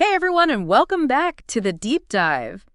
Hey everyone, and welcome back to the Deep Dive.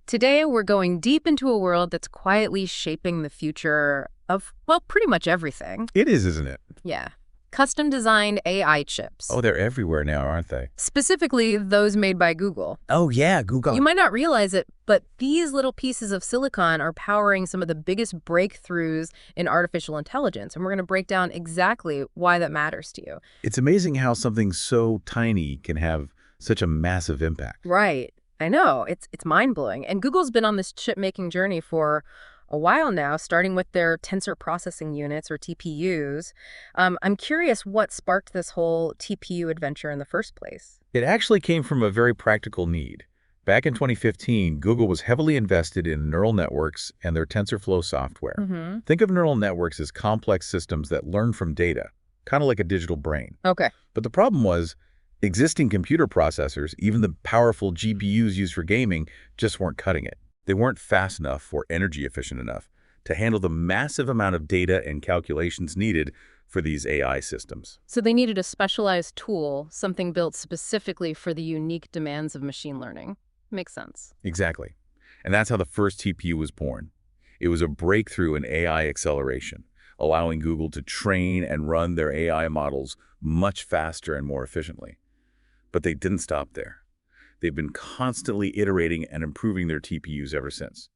Today we're going deep into a world that's quietly shaping the future of, well, pretty much everything. It is, isn't it? Yeah. Custom-designed AI chips. Oh, they're everywhere now, aren't they? Specifically, those made by Google. Oh, yeah, Google. You might not realize it, but these little pieces of silicon are powering some of the biggest breakthroughs in artificial intelligence, and we're going to break down exactly why that matters to you. It's amazing how something so tiny can have such a massive impact. Right. I know. It's mind-blowing. And Google's been on this chip-making journey for a while now, starting with their tensor processing units, or TPUs. I'm curious what sparked this whole TPU adventure in the first place. It actually came from a very practical need. Back in 2015, Google was heavily invested in neural networks and their TensorFlow software. Mm-hmm. Think of neural networks as complex systems that learn from data, kind of like a digital brain. Okay. But the problem was, existing computer processors, even the powerful GPUs used for gaming, just weren't cutting it. They weren't fast enough or energy efficient enough to handle the massive amount of data and calculations needed for these AI systems. So they needed a specialized tool, something built specifically for the unique demands of machine learning. Makes sense. Exactly. And that's how the first TPU was born. It was a breakthrough in AI acceleration, allowing Google to train and run their AI models much faster and more efficiently. But they didn't stop there. They've been constantly iterating and improving their TPUs ever since.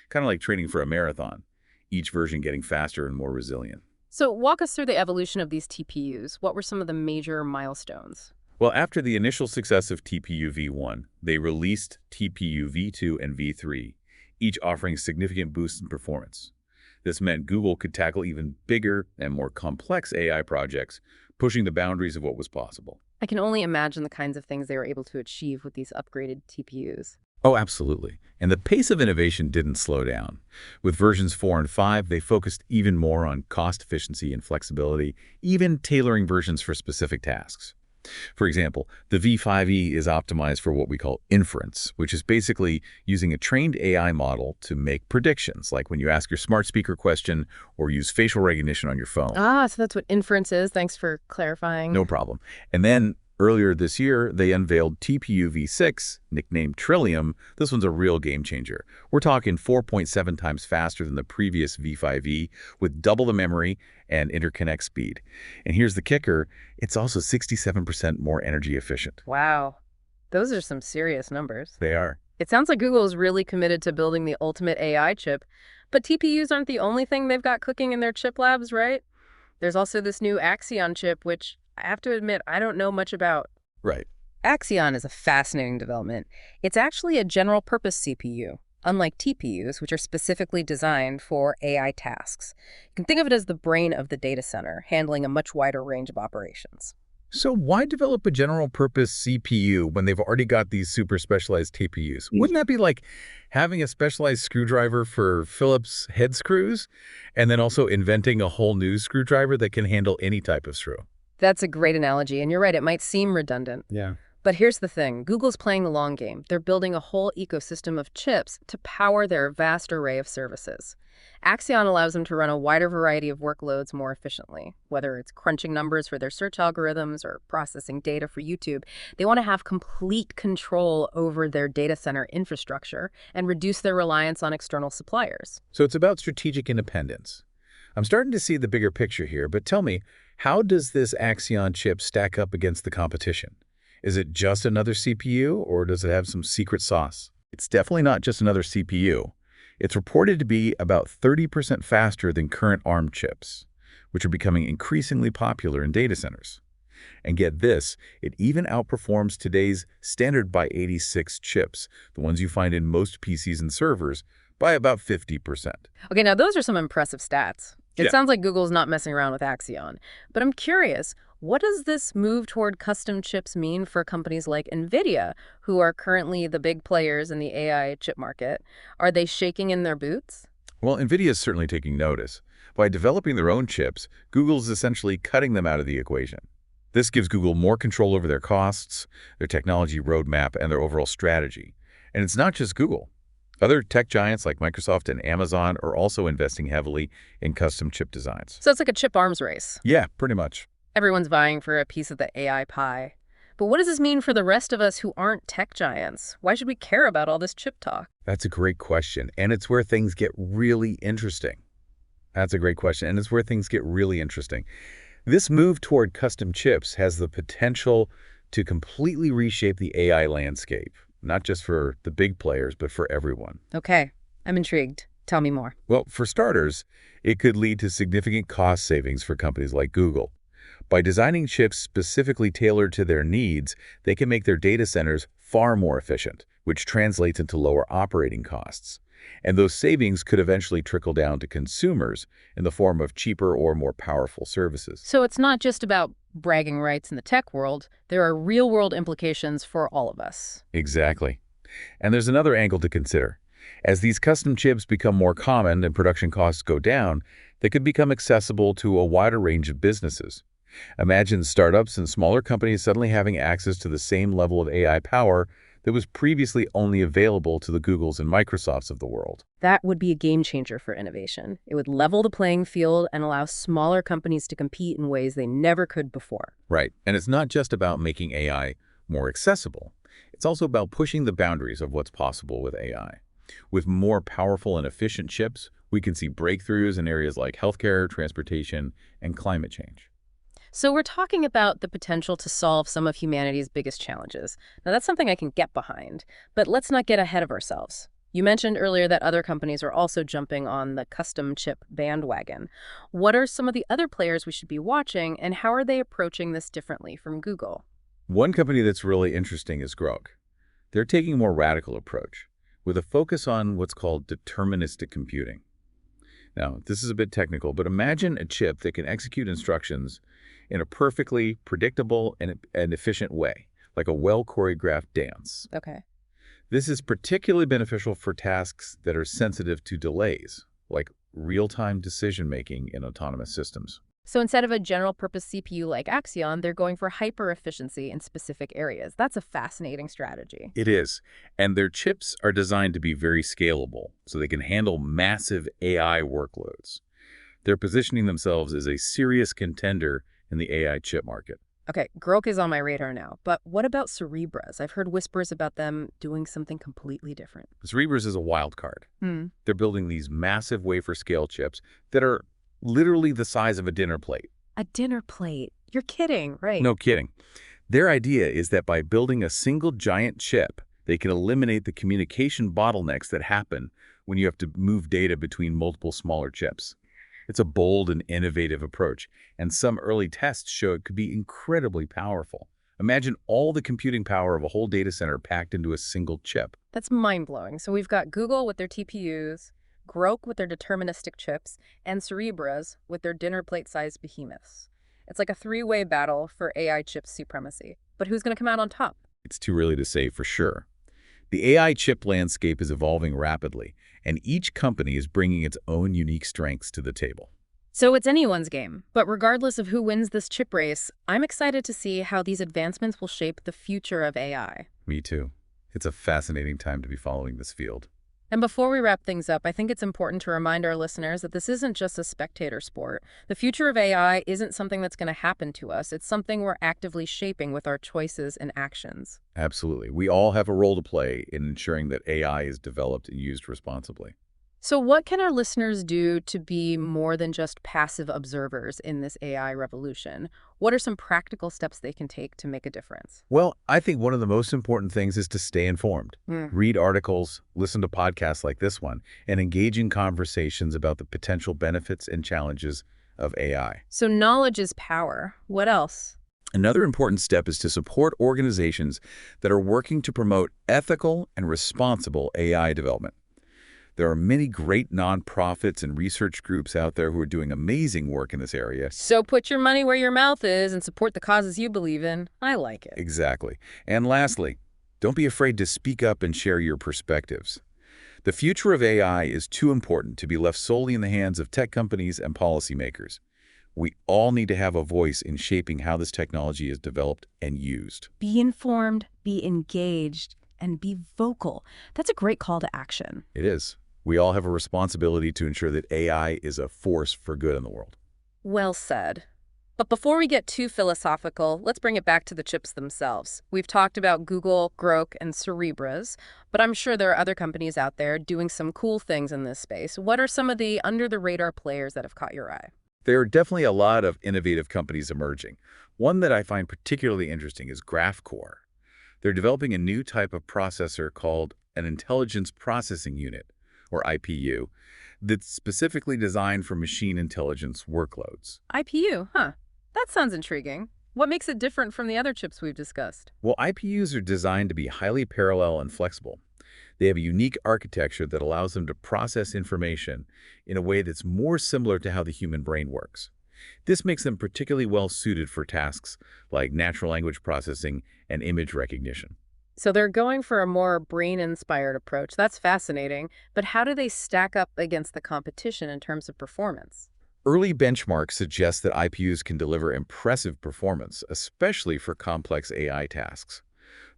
Kind of like training for a marathon, each version getting faster and more resilient. So walk us through the evolution of these TPUs. What were some of the major milestones? Well, after the initial success of TPU v1, they released TPU v2 and v3, each offering significant boosts in performance. This meant Google could tackle even bigger and more complex AI projects, pushing the boundaries of what was possible. I can only imagine the kinds of things they were able to achieve with these upgraded TPUs. Oh, absolutely. And the pace of innovation didn't slow down. With versions 4 and 5, they focused even more on cost efficiency and flexibility, even tailoring versions for specific tasks. For example, the V5e is optimized for what we call inference, which is basically using a trained AI model to make predictions, like when you ask your smart speaker question or use facial recognition on your phone. Ah, so that's what inference is. Thanks for clarifying. No problem. And then earlier this year, they unveiled TPU v6, nicknamed Trillium. This one's a real game changer. We're talking 4.7 times faster than the previous V5e, with double the memory and interconnect speed. And here's the kicker, it's also 67% more energy efficient. Wow. Those are some serious numbers. They are. It sounds like Google is really committed to building the ultimate AI chip, but TPUs aren't the only thing they've got cooking in their chip labs, right? There's also this new Axion chip, which I have to admit I don't know much about. Right. Axion is a fascinating development. It's actually a general-purpose CPU, unlike TPUs, which are specifically designed for AI tasks. You can think of it as the brain of the data center, handling a much wider range of operations. So why develop a general-purpose CPU when they've already got these super specialized TPUs? Wouldn't that be like having a specialized screwdriver for Phillips head screws and then also inventing a whole new screwdriver that can handle any type of screw? That's a great analogy, and you're right, it might seem redundant. Yeah. But here's the thing, Google's playing the long game. They're building a whole ecosystem of chips to power their vast array of services. Axion allows them to run a wider variety of workloads more efficiently. Whether it's crunching numbers for their search algorithms or processing data for YouTube, they want to have complete control over their data center infrastructure and reduce their reliance on external suppliers. So it's about strategic independence. I'm starting to see the bigger picture here, but tell me, how does this Axion chip stack up against the competition? Is it just another CPU, or does it have some secret sauce? It's definitely not just another CPU. It's reported to be about 30% faster than current Arm chips, which are becoming increasingly popular in data centers. And get this, it even outperforms today's standard x86 chips, the ones you find in most PCs and servers, by about 50%. Okay, now those are some impressive stats. It Yeah. sounds like Google's not messing around with Axion. But I'm curious, what does this move toward custom chips mean for companies like Nvidia, who are currently the big players in the AI chip market? Are they shaking in their boots? Well, Nvidia is certainly taking notice. By developing their own chips, Google's essentially cutting them out of the equation. This gives Google more control over their costs, their technology roadmap, and their overall strategy. And it's not just Google. Other tech giants like Microsoft and Amazon are also investing heavily in custom chip designs. So it's like a chip arms race. Yeah, pretty much. Everyone's vying for a piece of the AI pie. But what does this mean for the rest of us who aren't tech giants? Why should we care about all this chip talk? That's a great question, and it's where things get really interesting. That's a great question, and it's where things get really interesting. This move toward custom chips has the potential to completely reshape the AI landscape, not just for the big players, but for everyone. Okay, I'm intrigued. Tell me more. Well, for starters, it could lead to significant cost savings for companies like Google. By designing chips specifically tailored to their needs, they can make their data centers far more efficient, which translates into lower operating costs. And those savings could eventually trickle down to consumers in the form of cheaper or more powerful services. So it's not just about bragging rights in the tech world. There are real-world implications for all of us. Exactly. And there's another angle to consider. As these custom chips become more common and production costs go down, they could become accessible to a wider range of businesses. Imagine startups and smaller companies suddenly having access to the same level of AI power that was previously only available to the Googles and Microsofts of the world. That would be a game changer for innovation. It would level the playing field and allow smaller companies to compete in ways they never could before. Right. And it's not just about making AI more accessible. It's also about pushing the boundaries of what's possible with AI. With more powerful and efficient chips, we can see breakthroughs in areas like healthcare, transportation, and climate change. So we're talking about the potential to solve some of humanity's biggest challenges. Now, that's something I can get behind, but let's not get ahead of ourselves. You mentioned earlier that other companies are also jumping on the custom chip bandwagon. What are some of the other players we should be watching, and how are they approaching this differently from Google? One company that's really interesting is Grok. They're taking a more radical approach, with a focus on what's called deterministic computing. Now, this is a bit technical, but imagine a chip that can execute instructions in a perfectly predictable and efficient way, like a well-choreographed dance. Okay. This is particularly beneficial for tasks that are sensitive to delays, like real-time decision-making in autonomous systems. So instead of a general-purpose CPU like Axion, they're going for hyper-efficiency in specific areas. That's a fascinating strategy. It is, and their chips are designed to be very scalable, so they can handle massive AI workloads. They're positioning themselves as a serious contender in the AI chip market. Okay, Grok is on my radar now, but what about Cerebras? I've heard whispers about them doing something completely different. Cerebras is a wild card. Hmm. They're building these massive wafer-scale chips that are literally the size of a dinner plate. A dinner plate. You're kidding, right? No kidding. Their idea is that by building a single giant chip, they can eliminate the communication bottlenecks that happen when you have to move data between multiple smaller chips. It's a bold and innovative approach, and some early tests show it could be incredibly powerful. Imagine all the computing power of a whole data center packed into a single chip. That's mind-blowing. So we've got Google with their TPUs, Grok with their deterministic chips, and Cerebras with their dinner plate-sized behemoths. It's like a three-way battle for AI chip supremacy. But who's going to come out on top? It's too early to say for sure. The AI chip landscape is evolving rapidly, and each company is bringing its own unique strengths to the table. So it's anyone's game. But regardless of who wins this chip race, I'm excited to see how these advancements will shape the future of AI. Me too. It's a fascinating time to be following this field. And before we wrap things up, I think it's important to remind our listeners that this isn't just a spectator sport. The future of AI isn't something that's going to happen to us. It's something we're actively shaping with our choices and actions. Absolutely. We all have a role to play in ensuring that AI is developed and used responsibly. So what can our listeners do to be more than just passive observers in this AI revolution? What are some practical steps they can take to make a difference? Well, I think one of the most important things is to stay informed. Mm. Read articles, listen to podcasts like this one, and engage in conversations about the potential benefits and challenges of AI. So knowledge is power. What else? Another important step is to support organizations that are working to promote ethical and responsible AI development. There are many great nonprofits and research groups out there who are doing amazing work in this area. So put your money where your mouth is and support the causes you believe in. I like it. Exactly. And lastly, don't be afraid to speak up and share your perspectives. The future of AI is too important to be left solely in the hands of tech companies and policymakers. We all need to have a voice in shaping how this technology is developed and used. Be informed, be engaged, and be vocal. That's a great call to action. It is. We all have a responsibility to ensure that AI is a force for good in the world. Well said. But before we get too philosophical, let's bring it back to the chips themselves. We've talked about Google, Grok, and Cerebras, but I'm sure there are other companies out there doing some cool things in this space. What are some of the under-the-radar players that have caught your eye? There are definitely a lot of innovative companies emerging. One that I find particularly interesting is GraphCore. They're developing a new type of processor called an Intelligence Processing Unit, or IPU, that's specifically designed for machine intelligence workloads. IPU, huh? That sounds intriguing. What makes it different from the other chips we've discussed? Well, IPUs are designed to be highly parallel and flexible. They have a unique architecture that allows them to process information in a way that's more similar to how the human brain works. This makes them particularly well suited for tasks like natural language processing and image recognition. So they're going for a more brain-inspired approach. That's fascinating. But how do they stack up against the competition in terms of performance? Early benchmarks suggest that IPUs can deliver impressive performance, especially for complex AI tasks.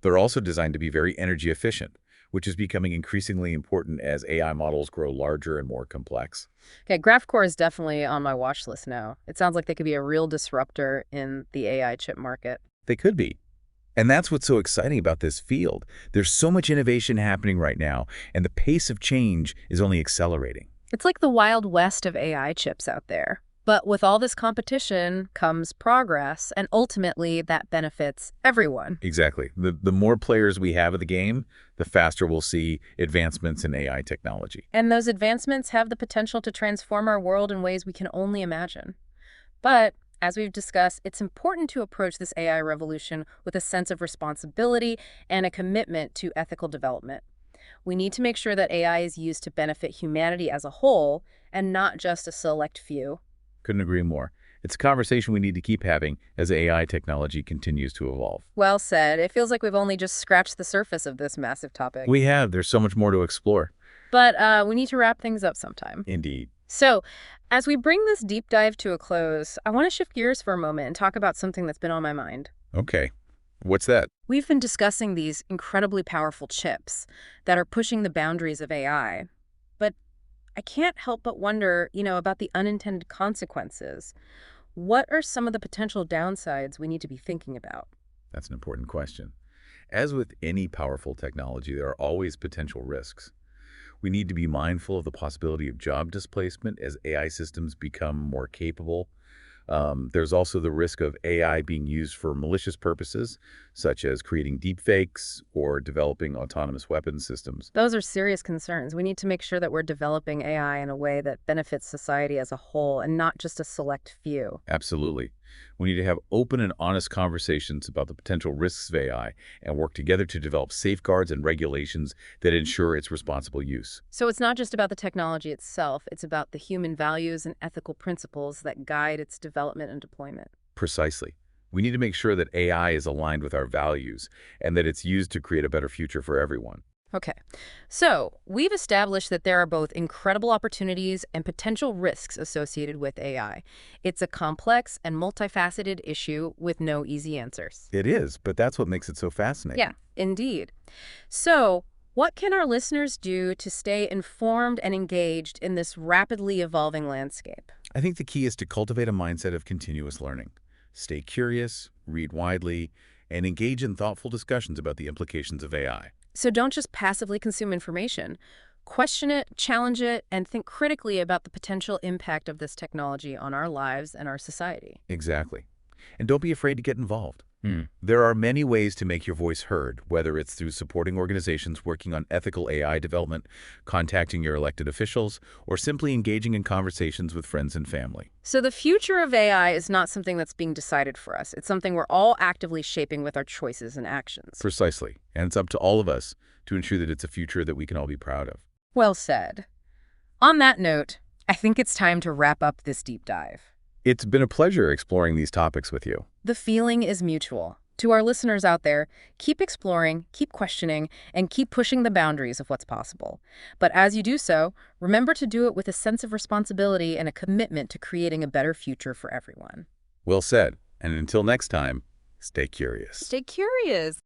They're also designed to be very energy efficient, which is becoming increasingly important as AI models grow larger and more complex. Okay, GraphCore is definitely on my watch list now. It sounds like they could be a real disruptor in the AI chip market. They could be. And that's what's so exciting about this field. There's so much innovation happening right now, and the pace of change is only accelerating. It's like the Wild West of AI chips out there. But with all this competition comes progress, and ultimately that benefits everyone. Exactly. The more players we have of the game, the faster we'll see advancements in AI technology. And those advancements have the potential to transform our world in ways we can only imagine. But as we've discussed, it's important to approach this AI revolution with a sense of responsibility and a commitment to ethical development. We need to make sure that AI is used to benefit humanity as a whole and not just a select few. Couldn't agree more. It's a conversation we need to keep having as AI technology continues to evolve. Well said. It feels like we've only just scratched the surface of this massive topic. We have. There's so much more to explore. But we need to wrap things up sometime. Indeed. So, as we bring this deep dive to a close, I want to shift gears for a moment and talk about something that's been on my mind. Okay. What's that? We've been discussing these incredibly powerful chips that are pushing the boundaries of AI. But I can't help but wonder, about the unintended consequences. What are some of the potential downsides we need to be thinking about? That's an important question. As with any powerful technology, there are always potential risks. We need to be mindful of the possibility of job displacement as AI systems become more capable. There's also the risk of AI being used for malicious purposes, such as creating deepfakes or developing autonomous weapons systems. Those are serious concerns. We need to make sure that we're developing AI in a way that benefits society as a whole and not just a select few. Absolutely. We need to have open and honest conversations about the potential risks of AI and work together to develop safeguards and regulations that ensure its responsible use. So it's not just about the technology itself, it's about the human values and ethical principles that guide its development and deployment. Precisely. We need to make sure that AI is aligned with our values and that it's used to create a better future for everyone. Okay, so we've established that there are both incredible opportunities and potential risks associated with AI. It's a complex and multifaceted issue with no easy answers. It is, but that's what makes it so fascinating. Yeah, indeed. So, what can our listeners do to stay informed and engaged in this rapidly evolving landscape? I think the key is to cultivate a mindset of continuous learning. Stay curious, read widely, and engage in thoughtful discussions about the implications of AI. So don't just passively consume information. Question it, challenge it, and think critically about the potential impact of this technology on our lives and our society. Exactly. And don't be afraid to get involved. There are many ways to make your voice heard, whether it's through supporting organizations working on ethical AI development, contacting your elected officials, or simply engaging in conversations with friends and family. So the future of AI is not something that's being decided for us. It's something we're all actively shaping with our choices and actions. Precisely. And it's up to all of us to ensure that it's a future that we can all be proud of. Well said. On that note, I think it's time to wrap up this deep dive. It's been a pleasure exploring these topics with you. The feeling is mutual. To our listeners out there, keep exploring, keep questioning, and keep pushing the boundaries of what's possible. But as you do so, remember to do it with a sense of responsibility and a commitment to creating a better future for everyone. Well said. And until next time, stay curious. Stay curious.